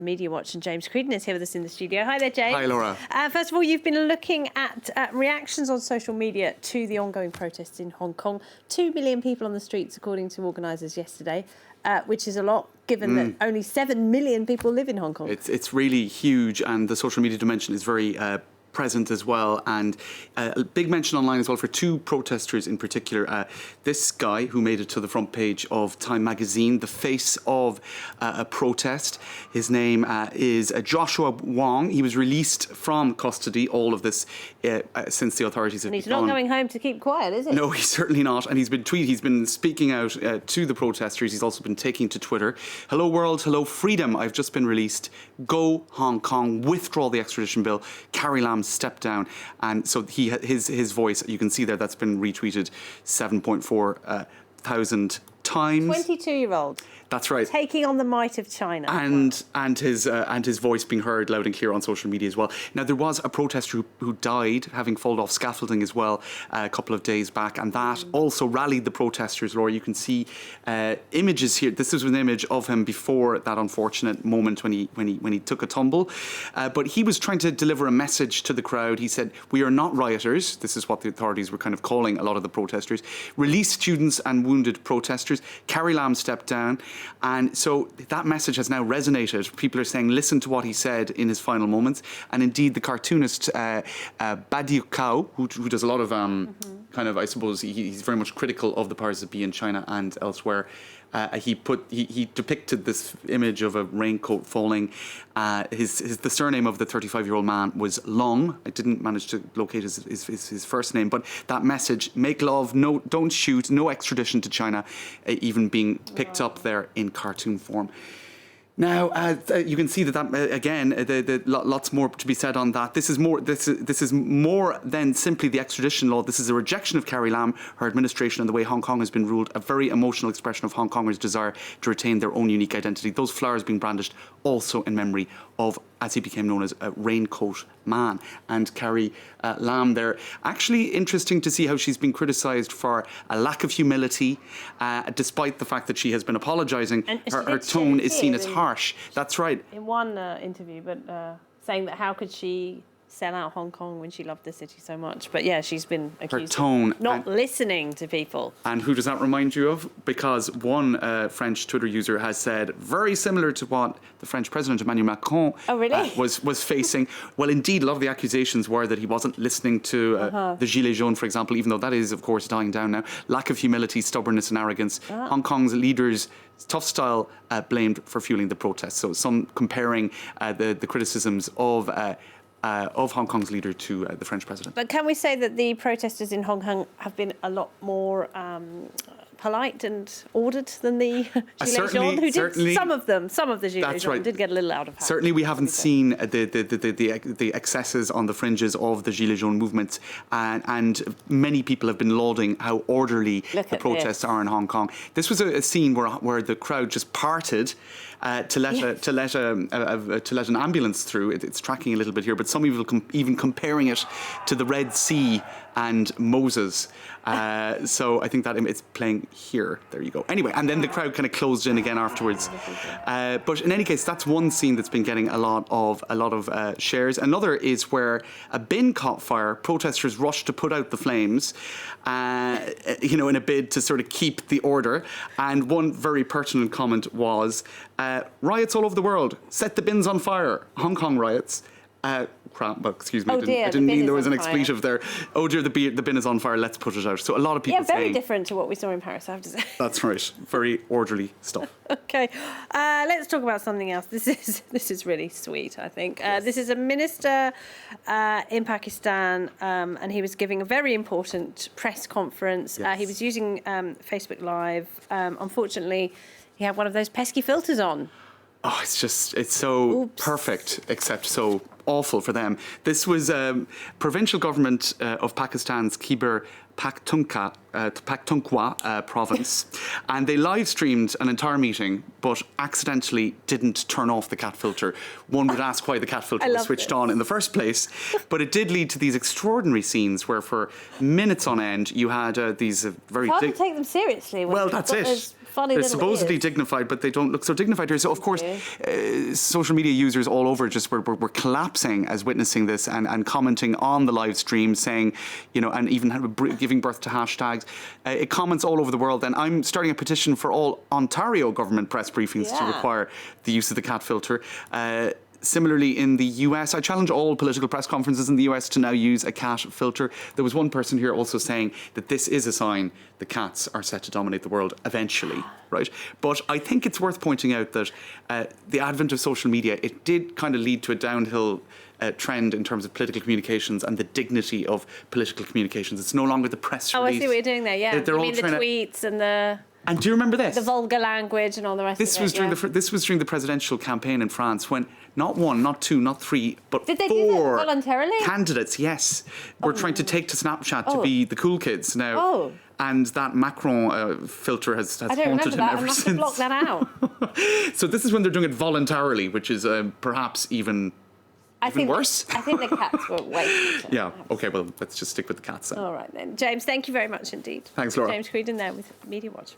Media Watch, and James Creedon is here with us in the studio. Hi there, James. Hi, Laura. First of all, you've been looking at reactions on social media to the ongoing protests in Hong Kong. 2 million people on the streets, according to organisers yesterday, which is a lot, given that only 7 million people live in Hong Kong. It's really huge, and the social media dimension is very present as well, and a big mention online as well for 2 protesters in particular. This guy who made it to the front page of Time magazine, the face of a protest. His name is Joshua Wong. He was released from custody, all of this since the authorities have And he's not going home to keep quiet, is he? No, he's certainly not. And he's been speaking out to the protesters. He's also been taking to Twitter. Hello world, hello freedom. I've just been released. Go Hong Kong. Withdraw the extradition bill. Carrie Lam step down. And so his voice, you can see there, that's been retweeted 7.4 thousand times. 22-year-old. That's right. Taking on the might of China. And his voice being heard loud and clear on social media as well. Now, there was a protester who died, having fallen off scaffolding as well, a couple of days back, and that also rallied the protesters. Laura, you can see images here. This is an image of him before that unfortunate moment when he took a tumble. But he was trying to deliver a message to the crowd. He said, "We are not rioters." This is what the authorities were kind of calling a lot of the protesters. Release students and wounded protesters. Carrie Lam stepped down. And so that message has now resonated. People are saying, listen to what he said in his final moments. And indeed, the cartoonist Badiou Cao, who does a lot of kind of, I suppose, he's very much critical of the powers that be in China and elsewhere. He depicted this image of a raincoat falling. The surname of the 35-year-old man was Long. I didn't manage to locate his first name, but that message: make love, no, don't shoot, no extradition to China, even being picked up there in cartoon form. Now, you can see that again, lots more to be said on that. This is more than simply the extradition law. This is a rejection of Carrie Lam, her administration, and the way Hong Kong has been ruled. A very emotional expression of Hong Kongers' desire to retain their own unique identity. Those flowers being brandished also in memory of, as he became known as, a raincoat man. And Carrie Lam there. Actually interesting to see how she's been criticised for a lack of humility, despite the fact that she has been apologising. Her tone is seen as harsh. That's right. In one interview, but saying that how could she sell out Hong Kong when she loved the city so much. But yeah, she's been accused of not listening to people. And who does that remind you of? Because one French Twitter user has said, very similar to what the French President Emmanuel Macron was facing. Well, indeed, a lot of the accusations were that he wasn't listening to the Gilets jaunes, for example, even though that is, of course, dying down now. Lack of humility, stubbornness and arrogance. Hong Kong's leaders, tough style, blamed for fueling the protests. So some comparing the criticisms of Hong Kong's leader to the French president. But can we say that the protesters in Hong Kong have been a lot more polite and ordered than the Gilets jaunes, who did some of the Gilets jaunes did get a little out of hand. Certainly we haven't seen the excesses on the fringes of the Gilets jaunes movement, and many people have been lauding how orderly the protests are in Hong Kong. This was a scene where the crowd just parted to let an ambulance through. It's tracking a little bit here, but some people even comparing it to the Red Sea and Moses. So I think that it's playing here. There you go. Anyway, and then the crowd kind of closed in again afterwards. But in any case, that's one scene that's been getting a lot of shares. Another is where a bin caught fire. Protesters rushed to put out the flames, in a bid to sort of keep the order. And one very pertinent comment was, riots all over the world. Set the bins on fire. Hong Kong riots. Excuse me, I didn't mean there was an expletive there. Oh dear, the bin is on fire, let's put it out. So a lot of people very different to what we saw in Paris, I have to say. That's right, very orderly stuff. Okay, let's talk about something else. This is really sweet, I think. This is a minister in Pakistan, and he was giving a very important press conference. He was using Facebook Live. Unfortunately, he had one of those pesky filters on. Oh, it's so perfect, except so awful for them. This was provincial government of Pakistan's Khyber Pakhtunkhwa Paktunkwa province, and they live streamed an entire meeting, but accidentally didn't turn off the cat filter. One would ask why the cat filter was switched on in the first place, but it did lead to these extraordinary scenes where, for minutes on end, you had these very. Hard to take them seriously. Well, that's it. They're supposedly dignified, but they don't look so dignified here. So, of course, social media users all over just were collapsing as witnessing this and commenting on the live stream, saying, you know, and even giving birth to hashtags. It comments all over the world. And I'm starting a petition for all Ontario government press briefings to require the use of the cat filter. Similarly, in the US, I challenge all political press conferences in the US to now use a cat filter. There was one person here also saying that this is a sign the cats are set to dominate the world eventually, right? But I think it's worth pointing out that the advent of social media, it did kind of lead to a downhill trend in terms of political communications and the dignity of political communications. It's no longer the press release. Oh, I see what you're doing there, yeah. You mean the tweets and the... And do you remember this? The vulgar language and all the rest this of it. This was during the presidential campaign in France when not one, not two, not three, but Did they four do that voluntarily? candidates, yes, were trying to take to Snapchat to be the cool kids now. And that Macron filter has haunted him ever since. I block that out. So this is when they're doing it voluntarily, which is perhaps even worse. I think the cats were waiting. Yeah, okay, well, let's just stick with the cats then. All right then. James, thank you very much indeed. Thanks, Laura. James Creedon there with Media Watch.